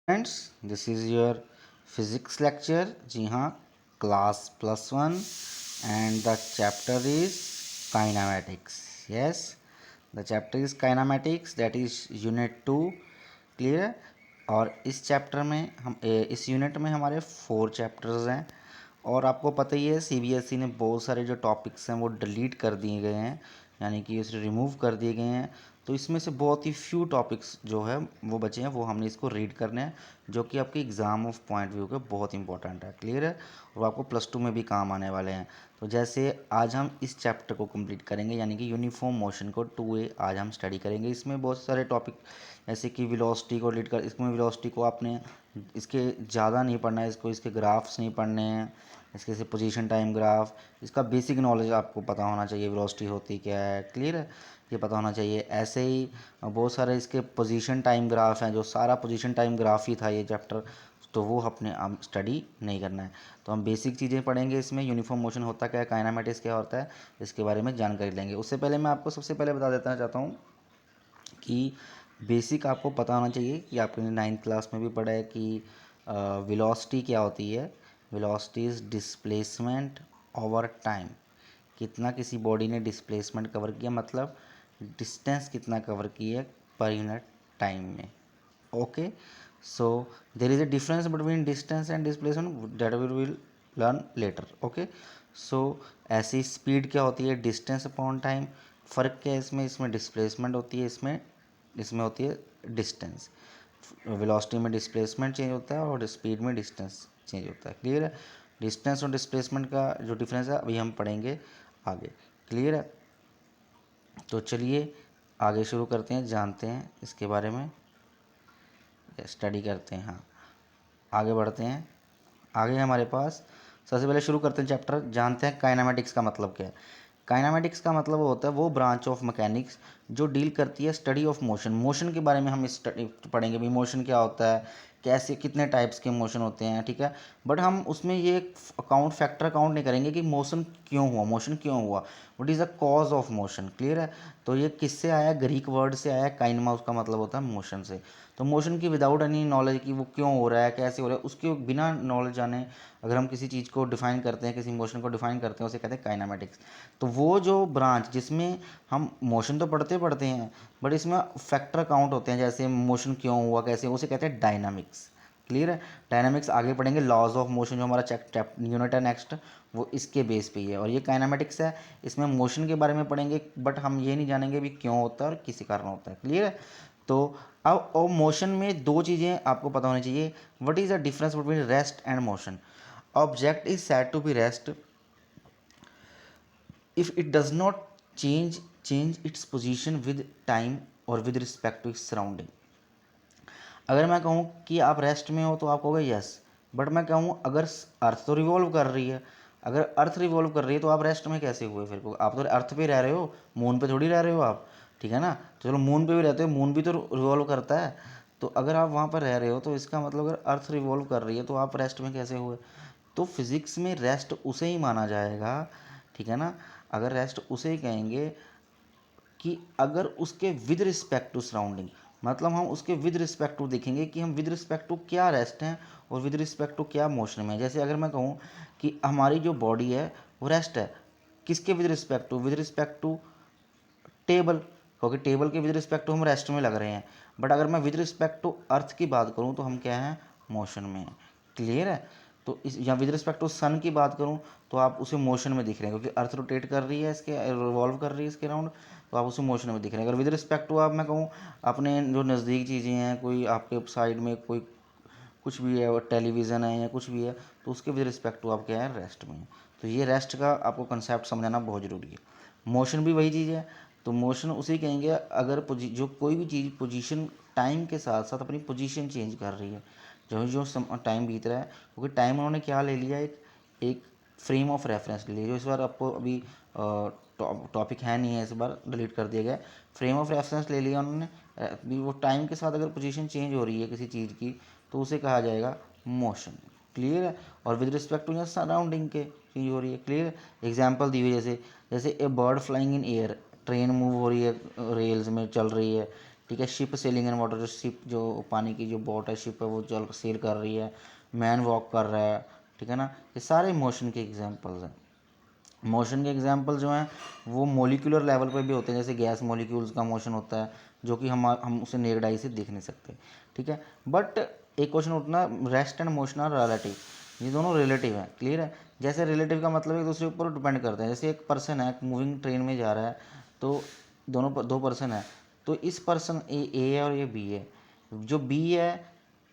Friends, this is your physics lecture. जी हाँ, class +1 and the chapter is kinematics. Yes, the chapter is kinematics, that is unit 2। Clear है। और इस chapter में इस unit में हमारे 4 चैप्टर्स हैं। और आपको पता ही है सीबीएसई ने बहुत सारे जो टॉपिक्स हैं वो डिलीट कर दिए गए हैं, यानी कि उसे रिमूव कर दिए गए हैं। तो इसमें से बहुत ही फ्यू टॉपिक्स जो है वो बचे हैं, वो हमने इसको रीड करने हैं, जो कि आपके एग्ज़ाम ऑफ पॉइंट व्यू के बहुत इंपॉर्टेंट है। क्लियर है। और आपको +2 में भी काम आने वाले हैं। तो जैसे आज हम इस चैप्टर को कंप्लीट करेंगे, यानी कि यूनिफॉर्म मोशन को 2A आज हम स्टडी करेंगे। इसमें बहुत सारे टॉपिक जैसे कि वेलोसिटी को रीड कर, इसमें वेलोसिटी को आपने इसके ज़्यादा नहीं पढ़ना है, इसको इसके ग्राफ्स नहीं पढ़ने हैं, इसके से पोजीशन टाइम ग्राफ, इसका बेसिक नॉलेज आपको पता होना चाहिए, वेलोसिटी होती क्या है। क्लियर है, ये पता होना चाहिए। ऐसे ही बहुत सारे इसके पोजीशन टाइम ग्राफ हैं, जो सारा पोजीशन टाइम ग्राफ ही था ये चैप्टर, तो वो अपने हम स्टडी नहीं करना है। तो हम बेसिक चीज़ें पढ़ेंगे इसमें, यूनिफॉर्म मोशन होता क्या है, काइनामेटिक्स क्या होता है, इसके बारे में जानकारी लेंगे। उससे पहले मैं आपको सबसे पहले बता देना चाहता हूँ कि बेसिक आपको पता होना चाहिए कि आपने 9th क्लास में भी पढ़ा है कि वेलोसिटी क्या होती है। Velocity is displacement over time. कितना किसी बॉडी ने डिस्प्लेसमेंट कवर किया, मतलब डिस्टेंस कितना कवर की है पर यूनिट टाइम में। Okay, so there is a difference between distance and displacement that we will learn later. Okay, so ऐसी स्पीड क्या होती है, डिस्टेंस अपॉन टाइम। फ़र्क क्या है इसमें, इसमें डिस्प्लेसमेंट होती है, इसमें इसमें होती है डिस्टेंस। वेलोसिटी में डिस्प्लेसमेंट चेंज होता है और स्पीड में डिस्टेंस चेंज होता है। क्लियर है। डिस्टेंस और डिस्प्लेसमेंट का जो डिफरेंस है अभी हम पढ़ेंगे आगे। क्लियर है। तो चलिए आगे शुरू करते हैं, जानते हैं इसके बारे में, स्टडी करते हैं। हाँ, आगे बढ़ते हैं। आगे हमारे पास सबसे पहले शुरू करते हैं चैप्टर, जानते हैं काइनामेटिक्स का मतलब क्या है। काइनामेटिक्स का मतलब होता है वो ब्रांच ऑफ मैकेनिक्स जो डील करती है स्टडी ऑफ मोशन। मोशन के बारे में हम स्टडी पढ़ेंगे भी, मोशन क्या होता है, कैसे कितने टाइप्स के मोशन होते हैं। ठीक है, बट हम उसमें ये फैक्टर अकाउंट नहीं करेंगे कि मोशन क्यों हुआ, मोशन क्यों हुआ, what is the cause of motion. Clear है। तो ये किससे आया, ग्रीक वर्ड से आया, काइनमा उसका मतलब होता है मोशन से। तो मोशन की विदाउट एनी नॉलेज कि वो क्यों हो रहा है, कैसे हो रहा है, उसके बिना नॉलेज जाने अगर हम किसी चीज़ को डिफाइन करते हैं, किसी मोशन को डिफाइन करते हैं, उसे कहते हैं काइनामेटिक्स। तो वो जो ब्रांच जिसमें हम मोशन तो पढ़ते पढ़ते हैं, बट इसमें फैक्टर काउंट होते हैं, जैसे मोशन क्यों हुआ, कैसे, उसे कहते हैं डायनामिक्स। क्लियर है। डायनामिक्स आगे पढ़ेंगे, लॉज ऑफ मोशन जो हमारा यूनिट है नेक्स्ट, वो इसके बेस पे ही है। और ये काइनामेटिक्स है, इसमें मोशन के बारे में पढ़ेंगे, बट हम ये नहीं जानेंगे भी क्यों होता है और किसी कारण होता है। क्लियर है। तो अब और मोशन में दो चीज़ें आपको पता होनी चाहिए। What is the difference between rest and motion. Object is said to be rest if it does not change its position with time or with respect to its surrounding। अगर मैं कहूँ कि आप रेस्ट में हो तो आप कहोगे यस, बट मैं कहूँ अगर अर्थ तो रिवॉल्व कर रही है, अगर अर्थ रिवॉल्व कर रही है तो आप रेस्ट में कैसे हुए फिर को, आप तो अर्थ पे रह रहे हो, मून पे थोड़ी रह रहे हो आप। ठीक है ना। तो चलो मून पे भी रहते हो, मून भी तो रिवॉल्व करता है। तो अगर आप वहाँ पर रह रहे हो तो इसका मतलब अगर अर्थ रिवॉल्व कर रही है तो आप रेस्ट में कैसे हुए। तो फिज़िक्स में रेस्ट उसे ही माना जाएगा, ठीक है ना, अगर रेस्ट उसे ही कहेंगे कि अगर उसके विद रिस्पेक्ट टू सराउंडिंग, मतलब हम उसके विद रिस्पेक्ट टू देखेंगे कि हम विद रिस्पेक्ट टू क्या रेस्ट हैं और विद रिस्पेक्ट टू क्या मोशन में। जैसे अगर मैं कहूँ कि हमारी जो बॉडी है वो रेस्ट है, किसके with respect to, with respect to table, क्योंकि टेबल के विद रिस्पेक्ट टू हम रेस्ट में लग रहे हैं। बट अगर मैं विद रिस्पेक्ट टू अर्थ की बात करूँ तो हम क्या हैं, मोशन में हैं। क्लियर है। तो इस या विद रिस्पेक्ट टू सन की बात करूँ तो आप उसे मोशन में दिख रहे हैं, क्योंकि अर्थ रोटेट कर रही है, इसके रिवॉल्व कर रही है इसके अराउंड, तो आप उसे मोशन में दिख रहे हैं। अगर विद रिस्पेक्ट टू आप मैं कहूँ अपने जो नज़दीक चीज़ें हैं, कोई आपके साइड में कोई कुछ भी है, टेलीविज़न है या कुछ भी है, तो उसके विद रिस्पेक्ट टू आप क्या है, रेस्ट में। तो ये रेस्ट का आपको कंसेप्ट समझाना बहुत ज़रूरी है। मोशन भी वही चीज़ है। तो मोशन उसे कहेंगे अगर जो कोई भी चीज़ पोजीशन टाइम के साथ साथ अपनी पोजीशन चेंज कर रही है, जो जो टाइम बीत रहा है, क्योंकि टाइम उन्होंने क्या ले लिया, एक एक फ्रेम ऑफ रेफरेंस ले लिया, जो इस बार आपको अभी टॉपिक है नहीं है, इस बार डिलीट कर दिया गया। फ्रेम ऑफ रेफरेंस ले लिया उन्होंने, अभी वो टाइम के साथ अगर पोजीशन चेंज हो रही है किसी चीज़ की तो उसे कहा जाएगा मोशन। क्लियर है। और विद रिस्पेक्ट टू सराउंडिंग के चेंज हो रही है। क्लियर। एग्जाम्पल दी हुई जैसे जैसे a bird flying in air, train move हो रही है, रेल्स में चल रही है, ठीक है। शिप सेलिंग इन वाटर, जो शिप जो पानी की जो बोट है, शिप है, वो चल सेल कर रही है। मैन वॉक कर रहा है, ठीक है ना। ये सारे मोशन के एग्जांपल्स हैं। मोशन के एग्जांपल जो हैं वो मोलिकुलर लेवल पर भी होते हैं, जैसे गैस मोलिक्यूल्स का मोशन होता है जो कि हम उसे नेक्ड आई से देख नहीं सकते, ठीक है। बट एक क्वेश्चन उठना, rest and motion are relative, ये दोनों रिलेटिव हैं, क्लियर है। जैसे रिलेटिव का मतलब एक दूसरे के ऊपर डिपेंड करते हैं। जैसे एक पर्सन है, मूविंग ट्रेन में जा रहा है, तो दो पर्सन है, तो इस पर्सन ए है और ये बी है। जो बी है,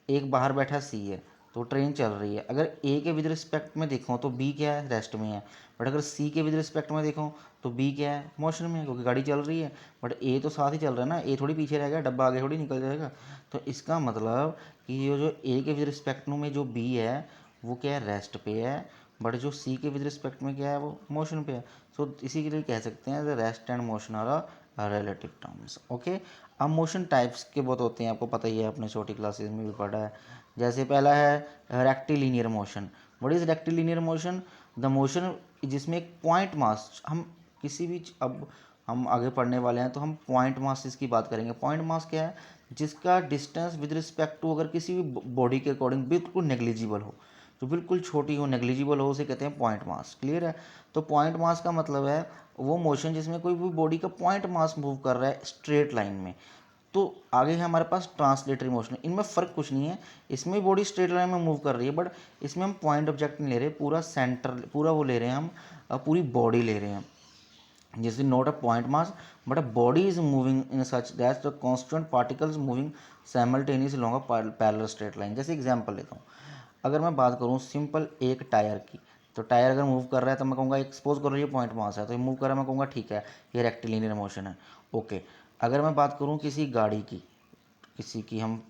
एक बाहर बैठा सी है, तो ट्रेन चल रही है। अगर ए के विद रिस्पेक्ट में देखूँ तो बी क्या है, रेस्ट में है। बट अगर सी के विद रिस्पेक्ट में देखूँ तो बी क्या है, मोशन में है, क्योंकि गाड़ी चल रही है। बट ए तो साथ ही चल रहा है ना, ए थोड़ी पीछे रह गया, डब्बा आगे थोड़ी निकल जाएगा। तो इसका मतलब कि ये जो ए के विद रिस्पेक्ट में जो बी है वो क्या है, रेस्ट पे है। बट जो सी के विद रिस्पेक्ट में क्या है, वो मोशन पे है। सो इसी के लिए कह सकते हैं the rest and motion are relative terms, okay. अब मोशन टाइप्स के बहुत होते हैं, आपको पता ही है, अपने छोटी क्लासेस में भी पढ़ा है। जैसे पहला है rectilinear motion. What is rectilinear motion? The motion जिसमें एक पॉइंट मास, हम किसी भी अब हम आगे पढ़ने वाले हैं तो हम पॉइंट मास की बात करेंगे। पॉइंट मास क्या है? जिसका डिस्टेंस विद रिस्पेक्ट टू अगर किसी भी बॉडी के अकॉर्डिंग बिल्कुल नेग्लिजिबल हो, जो बिल्कुल छोटी हो, नेग्लिजिबल हो, उसे कहते हैं पॉइंट मास, क्लियर है। तो पॉइंट मास का मतलब है वो मोशन जिसमें कोई भी बॉडी का पॉइंट मास मूव कर रहा है स्ट्रेट लाइन में। तो आगे है हमारे पास ट्रांसलेटरी मोशन। इनमें फ़र्क कुछ नहीं है, इसमें बॉडी स्ट्रेट लाइन में मूव कर रही है, बट इसमें हम पॉइंट ऑब्जेक्ट नहीं ले रहे, पूरा सेंटर, पूरा वो ले रहे हैं हम, पूरी बॉडी ले रहे हैं। This is not a point mass, but a body is moving in such that the constant particles moving simultaneously along a parallel straight line। जैसे एग्जांपल लेता हूँ, अगर मैं बात करूँ सिंपल एक टायर की, तो टायर अगर मूव कर रहा है तो मैं कहूँगा, एक्सपोज कर रही है पॉइंट मास है, तो ये मूव कर रहा है, मैं कहूँगा ठीक है ये रेक्टिलिनियर मोशन है, ओके। अगर मैं बात करूँ किसी गाड़ी की, किसी की हम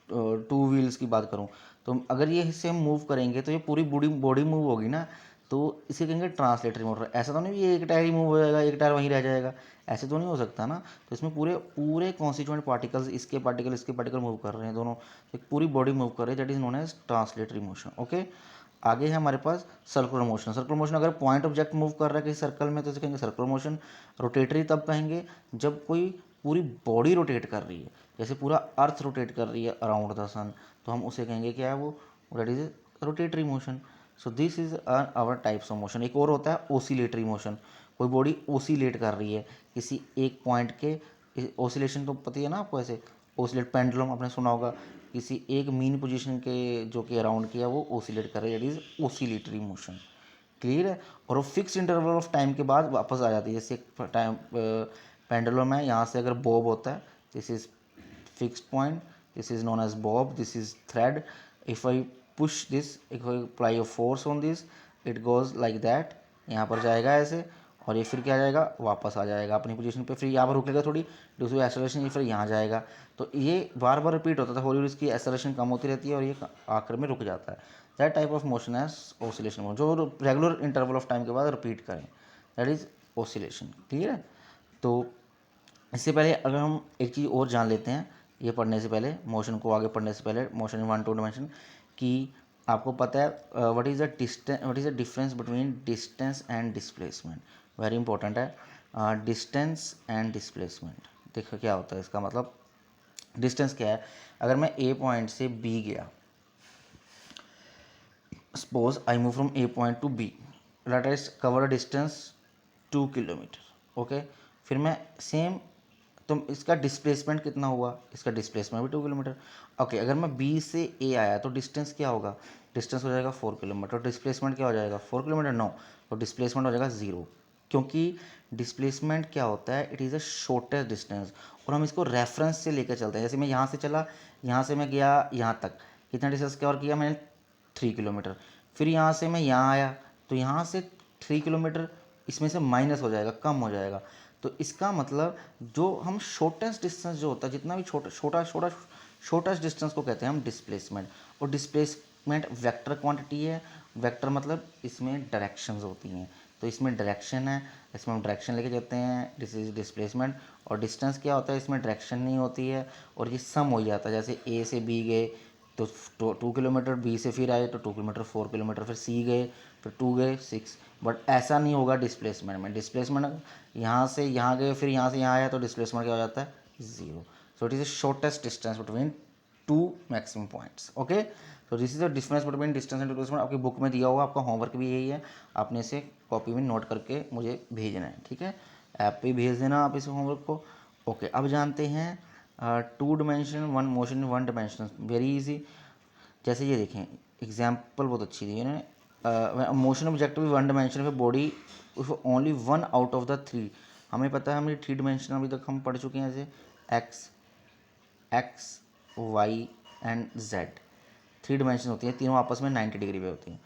टू व्हील्स की बात करूँ, तो अगर ये हिस्से हम मूव करेंगे तो ये पूरी बॉडी बॉडी मूव होगी ना, तो इसे कहेंगे ट्रांसलेटरी मोटर। ऐसा तो नहीं ये एक टायर ही मूव हो जाएगा, एक टायर वहीं रह जाएगा, ऐसे तो नहीं हो सकता ना। तो इसमें पूरे पूरे कॉन्स्टिट्यूएंट पार्टिकल्स, इसके पार्टिकल मूव कर रहे हैं दोनों, तो पूरी बॉडी मूव कर रही है, that is known as translatory motion, okay. आगे है हमारे पास सर्कुलर मोशन। सर्कुलर मोशन अगर पॉइंट ऑब्जेक्ट मूव कर रहा है किसी सर्कल में तो इसे कहेंगे सर्कुलर मोशन। रोटेटरी तब कहेंगे जब कोई पूरी बॉडी रोटेट कर रही है, जैसे पूरा अर्थ रोटेट कर रही है अराउंड द सन, तो हम उसे कहेंगे क्या है, वो that is rotatory motion. So this is our types of motion. एक और होता है ओसिलेटरी मोशन। कोई बॉडी ओसिलेट कर रही है किसी एक पॉइंट के, ओसिलेशन तो पता ही है ना आपको, ऐसे ओसिलेट, पेंडुलम आपने सुना होगा, किसी एक मीन पोजीशन के जो कि अराउंड किया वो ओसिलेट कर रही है, that is oscillatory motion, clear है। और वो फिक्स इंटरवल ऑफ टाइम के बाद वापस आ जाती है। जैसे टाइम पेंडुलम है, यहाँ से अगर बॉब होता है, this is fixed point, this is known as bob, this is thread. If I push this, if I apply a force on this, it goes like that, यहाँ पर जाएगा ऐसे, और ये फिर क्या जाएगा, वापस आ जाएगा अपनी पोजीशन पे, फिर यहाँ पर रुकेगा थोड़ी, दूसरी एक्सेलरेशन, ये फिर यहाँ जाएगा। तो ये बार बार रिपीट होता था, हौली हौली इसकी एक्सेलरेशन कम होती रहती है और ये आखिर में रुक जाता है। दैट टाइप ऑफ मोशन है ओसिलेशन मोशन, जो रेगुलर इंटरवल ऑफ टाइम के बाद रिपीट करें, दैट इज ओसिलेशन, क्लियर है। तो इससे पहले अगर हम एक चीज़ और जान लेते हैं, ये पढ़ने से पहले, मोशन को आगे पढ़ने से पहले, मोशन इन 1 2 डायमेंशन, कि आपको पता है what is the distance, what is the difference between distance and displacement. Very important है डिस्टेंस एंड डिस्प्लेसमेंट। देखो क्या होता है इसका मतलब। डिस्टेंस क्या है? अगर मैं ए पॉइंट से बी गया, suppose I move from A point to B, let us cover a distance 2 kilometer, okay. फिर मैं सेम, तो इसका डिस्प्लेसमेंट कितना हुआ, इसका डिस्प्लेसमेंट भी 2 किलोमीटर, ओके। अगर मैं बी से ए आया तो डिस्टेंस क्या होगा, डिस्टेंस हो जाएगा 4 किलोमीटर। डिस्प्लेसमेंट क्या हो जाएगा, 4 किलोमीटर, नो, तो डिस्प्लेसमेंट हो जाएगा 0, क्योंकि डिस्प्लेसमेंट क्या होता है, it is a shortest distance, और हम इसको रेफरेंस से लेकर चलते हैं। जैसे मैं यहाँ से चला, यहाँ से मैं गया यहाँ तक, कितना डिस्टेंस कवर किया मैंने, 3 किलोमीटर। फिर यहाँ से मैं यहाँ आया, तो यहाँ से 3 किलोमीटर इसमें से माइनस हो जाएगा, कम हो जाएगा। तो इसका मतलब जो हम शॉर्टेस्ट डिस्टेंस जो होता है, जितना भी शॉर्टेस्ट डिस्टेंस को कहते हैं हम डिस्प्लेसमेंट। और डिस्प्लेसमेंट वेक्टर क्वांटिटी है, वेक्टर मतलब इसमें डायरेक्शंस होती हैं, तो इसमें डायरेक्शन है, इसमें हम डायरेक्शन लेके जाते हैं, दिस इज डिस्प्लेसमेंट। और डिस्टेंस क्या होता है, इसमें डायरेक्शन नहीं होती है और ये सम हो जाता है। जैसे ए से बी गए तो 2 किलोमीटर, बी से फिर आए तो 2 किलोमीटर, 4 किलोमीटर, फिर सी गए, फिर 2 गए, 6। बट ऐसा नहीं होगा डिस्प्लेसमेंट में। डिस्प्लेसमेंट यहाँ से यहाँ गए, फिर यहाँ से यहाँ आया तो डिस्प्लेसमेंट क्या हो जाता है, 0। सो So it is the shortest distance between two maximum points. Okay, so this is the difference between distance and displacement. आपकी बुक में दिया हुआ, आपका होमवर्क भी यही है, आपने इसे कॉपी में नोट करके मुझे भेजना है, ठीक है, ऐप पे भेज देना आप इस होमवर्क को. ओके, अब जानते हैं two dimension one motion one dimension. Very easy. जैसे ये देखें, एग्जाम्पल बहुत अच्छी दी है. मोशन ऑब्जेक्ट भी वन डिमेंशन पे body only one out of the three. हमें पता है, हमें थ्री डिमेंशन अभी तक हम पढ़ चुके हैं, जैसे x y and z. Three dimension होती है, तीनों आपस में 90 डिग्री पे होती हैं.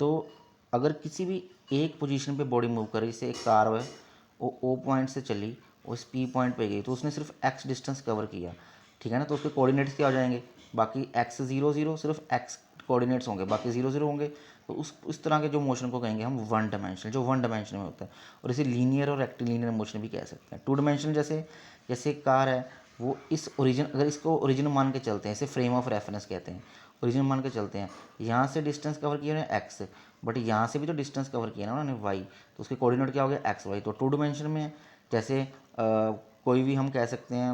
तो अगर किसी भी एक पोजीशन पे बॉडी मूव करे, जैसे एक कार है, वो ओ पॉइंट से चली, वो इस पी पॉइंट पे गई, तो उसने सिर्फ एक्स डिस्टेंस कवर किया, ठीक है ना. तो उसके कोऑर्डिनेट्स क्या हो जाएंगे, बाकी एक्स 0 0, सिर्फ एक्स कोऑर्डिनेट्स होंगे, बाकी 0 0 होंगे. तो उस तरह के जो मोशन को कहेंगे हम वन डायमेंशनल, जो वन डायमेंशन में होता है. और इसे लीनियर और रेक्टिलिनियर मोशन भी कह सकते हैं. टू डायमेंशनल जैसे जैसे कार है, वो इस ओरिजिन, अगर इसको ओरिजिन मान के चलते हैं, इसे फ्रेम ऑफ रेफरेंस कहते हैं, ओरिजिन मान के चलते हैं, यहाँ से डिस्टेंस कवर किया है एक्स, बट यहाँ से भी तो डिस्टेंस कवर किया ना उन्होंने वाई, तो उसके कोऑर्डिनेट क्या हो गया एक्स वाई, तो टू डायमेंशन में है. जैसे कोई भी हम कह सकते हैं,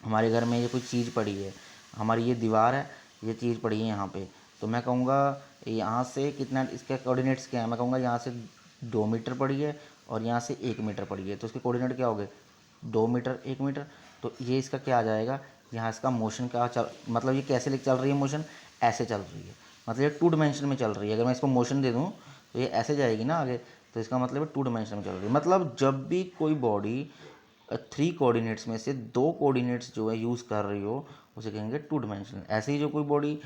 हमारे घर में ये कोई चीज़ पड़ी है, हमारी ये दीवार है, ये चीज़ पड़ी है यहाँ पे, तो मैं कहूँगा यहाँ से कितना, इसके कोऑर्डिनेट्स क्या है, मैं कहूँगा यहाँ से 2 मीटर पड़ी है और यहाँ से 1 मीटर पड़ी है, तो उसके कोऑर्डिनेट क्या हो गए 2 मीटर 1 मीटर. तो ये इसका क्या आ जाएगा, यहाँ इसका मोशन क्या चल, मतलब ये कैसे चल रही है मोशन, ऐसे चल रही है, मतलब ये टू डिमेंशन में चल रही है. अगर मैं इसको मोशन दे दूँ तो ये ऐसे जाएगी ना आगे, तो इसका मतलब है टू डिमेंशन में चल रही है. मतलब जब भी कोई बॉडी थ्री कोऑर्डिनेट्स में से दो कोऑर्डिनेट्स जो है यूज़ कर रही हो, उसे कहेंगे टू डिमेंशनल. ऐसे ही जो कोई बॉडी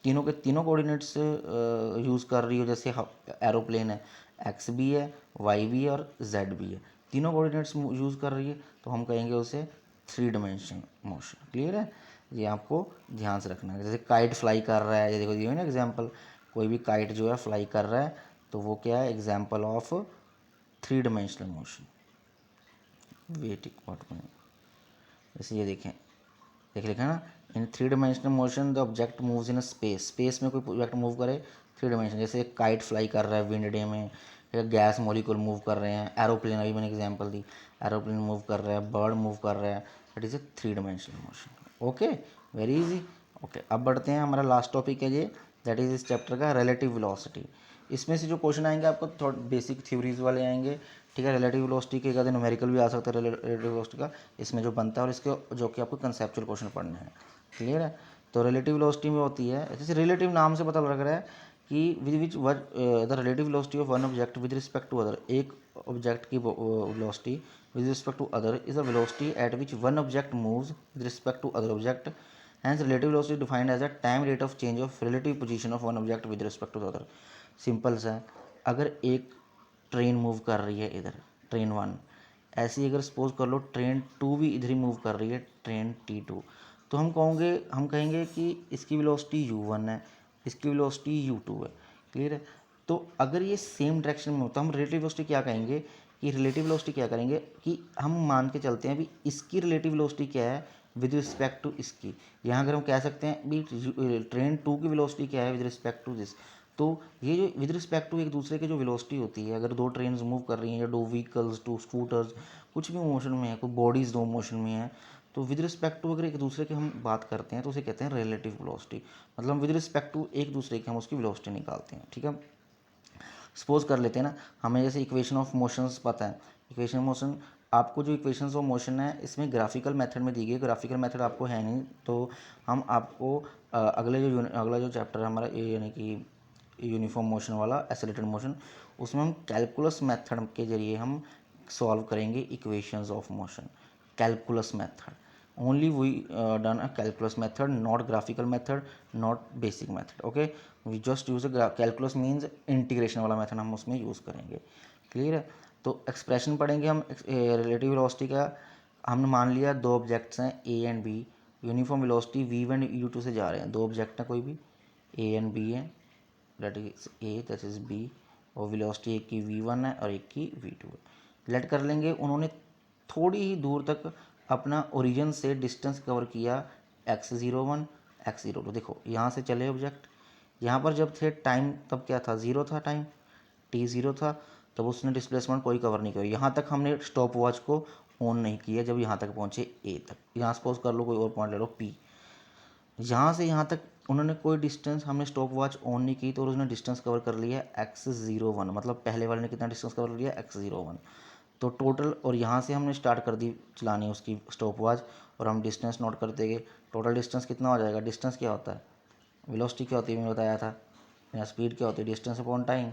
तीनों के तीनों कोऑर्डिनेट्स यूज़ कर रही हो, जैसे एरोप्लेन है, एक्स भी है, वाई भी है और जेड भी है, तीनों कोऑर्डिनेट्स यूज़ कर रही है, तो हम कहेंगे उसे थ्री डिमेंशन मोशन. क्लियर है, ये आपको ध्यान से रखना है. जैसे काइट फ्लाई कर रहा है, ये देखो दिए ना एग्जाम्पल, कोई भी काइट जो है फ्लाई कर रहा है, तो वो क्या है, example of three dimensional motion. वेटिक पार्ट में जैसे ये देखें, देख लिखा ना, in three dimensional motion the object moves in space. Space में कोई ऑब्जेक्ट मूव करे थ्री डिमेंशन, जैसे एक काइट फ्लाई कर रहा है विंड डे में, या गैस मॉलिक्यूल मूव कर रहे हैं, एरोप्लेन, अभी मैंने एग्जांपल दी, एरोप्लेन मूव कर रहा है, बर्ड मूव कर रहा है, that is a three dimensional motion. Okay, very easy. Okay, अब बढ़ते हैं, हमारा लास्ट टॉपिक है ये, दैट इज़ इस चैप्टर का रिलेटिव वेलोसिटी. इसमें से जो क्वेश्चन आएंगे आपको थोड़े बेसिक थ्योरीज वाले आएंगे, ठीक है. रिलेटिव वेलोसिटी के एक न्यूमेरिकल भी आ सकता है रिलेटिव वेलोसिटी का, इसमें जो बनता है, और इसके जो कि आपको कंसेप्चुअल क्वेश्चन पढ़ने हैं. क्लियर है. तो रिलेटिव वेलोसिटी में होती है, जैसे रिलेटिव नाम से पता लग रहा है कि with which the relative velocity of one object with respect to other. एक ऑब्जेक्ट की velocity with respect to other is the velocity at which one object moves with respect to other object. Hence relative velocity defined as a time rate of change of relative position of one object with respect to other. Simple सा है, अगर एक train move कर रही है इधर, train 1, ऐसे ही अगर सपोज कर लो ट्रेन 2 भी इधर ही मूव कर रही है, ट्रेन T2, तो हम कहेंगे कि इसकी वेलोसिटी u1 है, इसकी वेलोसिटी u2 है. क्लियर है. तो अगर ये सेम डायरेक्शन में हो तो हम रिलेटिव वेलोसिटी क्या कहेंगे, कि रिलेटिव वेलोसिटी क्या करेंगे, कि हम मान के चलते हैं भी इसकी रिलेटिव वेलोसिटी क्या है विद रिस्पेक्ट टू इसकी. यहाँ अगर हम कह सकते हैं भी ट्रेन 2 की वेलोसिटी क्या है विद रिस्पेक्ट टू दिस, तो ये जो विद रिस्पेक्ट टू एक दूसरे की जो वेलोसिटी होती है, अगर दो ट्रेन मूव कर रही हैं, या दो व्हीकल्स, टू स्कूटर्स, कुछ भी मोशन में है, कोई बॉडीज़ दो मोशन में है, तो विद रिस्पेक्ट टू अगर एक दूसरे की हम बात करते हैं तो उसे कहते हैं रिलेटिव वेलोसिटी. मतलब विद रिस्पेक्ट टू एक दूसरे की हम उसकी वेलोसिटी निकालते हैं. ठीक है, सपोज कर लेते हैं ना, हमें जैसे इक्वेशन ऑफ मोशंस पता है. इक्वेशन ऑफ मोशन, आपको जो इक्वेशंस ऑफ मोशन है इसमें ग्राफिकल मेथड में दी गई, ग्राफिकल मेथड आपको है नहीं, तो हम आपको अगला जो चैप्टर है हमारा, यानी कि यूनिफॉर्म मोशन वाला, एक्सेलरेटेड मोशन, उसमें हम कैलकुलस मेथड के जरिए हम सॉल्व करेंगे equations of motion. Calculus method, only we done a calculus method, not graphical method, not basic method. Okay, we just use a calculus means integration वाला method हम उसमें use करेंगे. क्लियर है. तो एक्सप्रेशन पढ़ेंगे हम रिलेटिव वेलोसिटी का. हमने मान लिया दो ऑब्जेक्ट्स हैं A and B, uniform velocity v1 u2 से जा रहे हैं, दो ऑब्जेक्ट हैं कोई भी, ए एंड बी है, that is A that is B, और वेलोसिटी एक की v1 है और एक की v2 है. लेट कर लेंगे, उन्होंने थोड़ी ही दूर तक अपना ओरिजिन से डिस्टेंस कवर किया x01 x02. देखो यहाँ से चले ऑब्जेक्ट, यहाँ पर जब थे टाइम तब क्या था, ज़ीरो था, टाइम t0 था, तब उसने डिस्प्लेसमेंट कोई कवर नहीं किया. यहाँ तक हमने स्टॉप वॉच को ऑन नहीं की है जब यहाँ तक पहुँचे ए तक। यहाँ सपोज कर लो कोई और पॉइंट ले लो पी, यहाँ से यहाँ तक उन्होंने कोई डिस्टेंस, हमने स्टॉप वॉच ऑन नहीं की तो उसने डिस्टेंस कवर कर लिया x01, मतलब पहले वाले ने कितना डिस्टेंस कवर लिया x01। तो टोटल, और यहाँ से हमने स्टार्ट कर दी चलानी उसकी स्टॉप वॉच और हम डिस्टेंस नोट करते गए। टोटल डिस्टेंस कितना हो जाएगा? डिस्टेंस क्या होता है? वेलोसिटी क्या होती है, मैंने बताया था, या स्पीड क्या होती है? Distance upon time.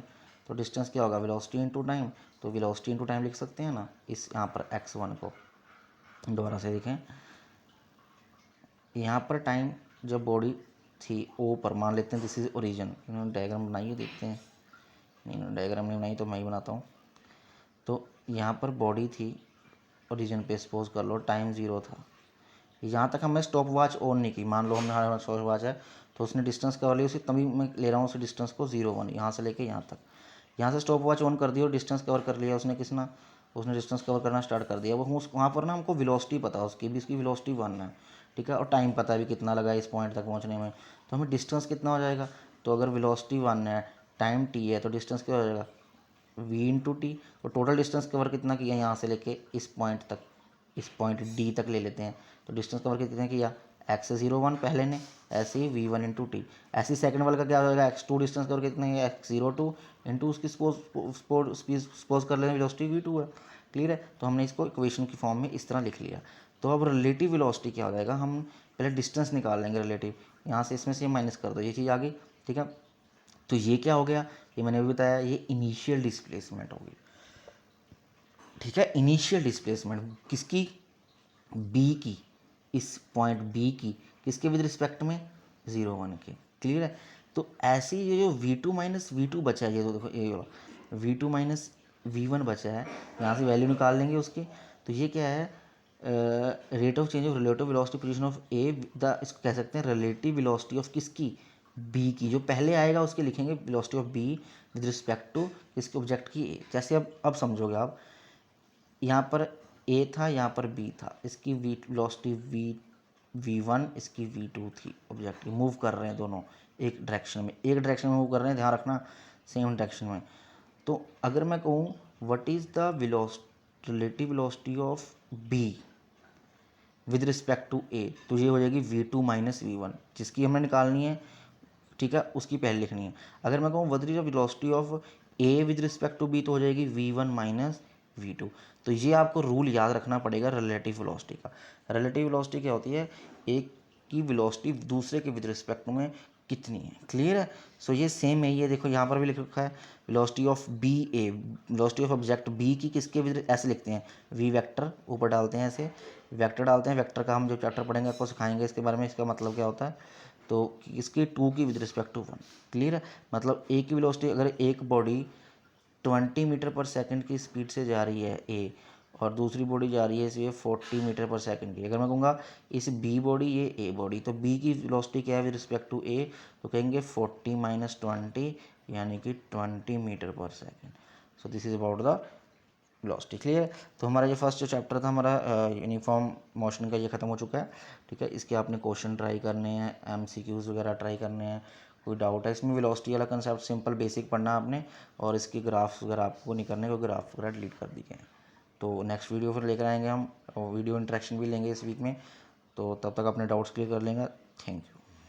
तो डिस्टेंस क्या होगा? Velocity into time. तो वेलोसिटी इनटू टाइम लिख सकते हैं ना इस यहाँ पर x1 को। दोबारा से देखें, यहाँ पर टाइम जब बॉडी थी ओ पर, मान लेते हैं दिस इज ओरिजिन। इन्होंने डायग्राम बनाई है, देखते हैं। नहीं, डायग्राम नहीं बनाई तो मैं ही बनाता हूँ। तो यहाँ पर बॉडी थी ओरिजिन पे, सपोज कर लो टाइम 0 था। यहाँ तक हमने स्टॉप वॉच ऑन नहीं की, मान लो हमने हमारा स्टॉप वॉच है तो उसने डिस्टेंस कवर लिया, उसी तभी मैं ले रहा हूँ उस डिस्टेंस को 01, यहाँ से लेके यहाँ तक। यहाँ से स्टॉप वॉच ऑन कर दिया और डिस्टेंस कवर कर लिया उसने, किसना? उसने डिस्टेंस कवर करना स्टार्ट कर दिया। वो वहाँ पर ना हमको वेलोसिटी पता है उसकी भी, इसकी वेलोसिटी 1 है, ठीक है, और टाइम पता है भी कितना लगा इस पॉइंट तक पहुँचने में। तो हमें डिस्टेंस कितना हो जाएगा? तो अगर वेलोसिटी 1 है, टाइम t है, तो डिस्टेंस क्या हो जाएगा? v into T. तो टोटल डिस्टेंस कवर कितना किया यहाँ से लेके इस पॉइंट तक, इस पॉइंट डी तक ले लेते हैं। तो डिस्टेंस कवर कितने किया? x01 पहले ने, ऐसे ही v1 इंटू टी। ऐसे ही सेकंड वाले का क्या हो जाएगा? x2 डिस्टेंस कवर कितने है? x02 इंटू उसकी सपोज कर लें वेलोसिटी v2 है। क्लियर है? तो हमने इसको इक्वेशन की फॉर्म में इस तरह लिख लिया। तो अब रिलेटिव वेलोसिटी क्या हो जाएगा? हम पहले डिस्टेंस निकाल लेंगे रिलेटिव, यहाँ से इसमें से माइनस कर दो, ये चीज़ आ गई, ठीक है। तो ये क्या हो गया? ये मैंने भी बताया, ये इनिशियल डिस्प्लेसमेंट होगी, ठीक है। इनिशियल डिस्प्लेसमेंट किसकी? बी की, इस पॉइंट बी की, किसके विद रिस्पेक्ट में? 01 के। क्लियर है? तो ऐसे ही ये जो v2 माइनस वी2 बचा है, ये तो देखो ये v2 माइनस v1 बचा है, यहाँ से वैल्यू निकाल लेंगे उसकी। तो ये क्या है? Rate of change of relative velocity position of A, the इसको कह सकते हैं रिलेटिव वेलोसिटी ऑफ किसकी? बी की। जो पहले आएगा उसके लिखेंगे velocity of B with respect to किसके? ऑब्जेक्ट की ए। जैसे अब समझोगे आप, यहाँ पर ए था, यहाँ पर बी था, इसकी वेलोसिटी v1, इसकी v2 थी। ऑब्जेक्ट की मूव कर रहे हैं दोनों एक डायरेक्शन में, मूव कर रहे हैं, ध्यान रखना, सेम डायरेक्शन में। तो अगर मैं कहूँ what is the relative velocity of B with respect to A, तो ये हो जाएगी v2 माइनस v1, जिसकी हमें निकालनी है, ठीक है, उसकी पहले लिखनी है। अगर मैं कहूँ what is the velocity of A with respect to B, तो हो जाएगी v1 माइनस v2। तो ये आपको रूल याद रखना पड़ेगा रिलेटिव वेलोसिटी का। रिलेटिव वेलोसिटी क्या होती है? एक की वेलोसिटी दूसरे के विद रिस्पेक्ट में कितनी है। क्लियर है? सो ये सेम है, ये देखो यहाँ पर भी लिख रखा है velocity of B A, velocity of object B की किसके विद, ऐसे लिखते हैं वी वेक्टर, ऊपर डालते हैं ऐसे वेक्टर डालते हैं। वेक्टर का हम जो चैप्टर पढ़ेंगे आपको सिखाएंगे इसके बारे में, इसका मतलब क्या होता है। तो इसकी 2 की विद रिस्पेक्ट टू 1। क्लियर है? मतलब ए की वेलोसिटी, अगर एक बॉडी 20 मीटर पर सेकंड की स्पीड से जा रही है ए, और दूसरी बॉडी जा रही है इसलिए 40 मीटर पर सेकंड की, अगर मैं कहूँगा इस बी बॉडी, ये ए बॉडी, तो बी की वेलोसिटी क्या है विद रिस्पेक्ट टू ए? तो कहेंगे 40 माइनस 20, यानी कि 20 मीटर पर second. So this is about the velocity. Clear? तो हमारा ये फर्स्ट जो चैप्टर था हमारा यूनिफॉर्म मोशन का, ये खत्म हो चुका है, ठीक है। इसके आपने क्वेश्चन ट्राई करने हैं, एमसीक्यूज़ वगैरह ट्राई करने हैं। कोई डाउट है इसमें? वेलोसिटी वाला कंसेप्ट सिंपल बेसिक पढ़ना आपने, और इसके ग्राफ्स वगैरह आपको नहीं करने, कोई ग्राफ वगैरह डिलीट कर दिए हैं। तो नेक्स्ट वीडियो फिर लेकर आएंगे हम, और वीडियो इंटरेक्शन भी लेंगे इस वीक में। तो तब तक अपने डाउट्स क्लियर कर लेंगे। Thank you.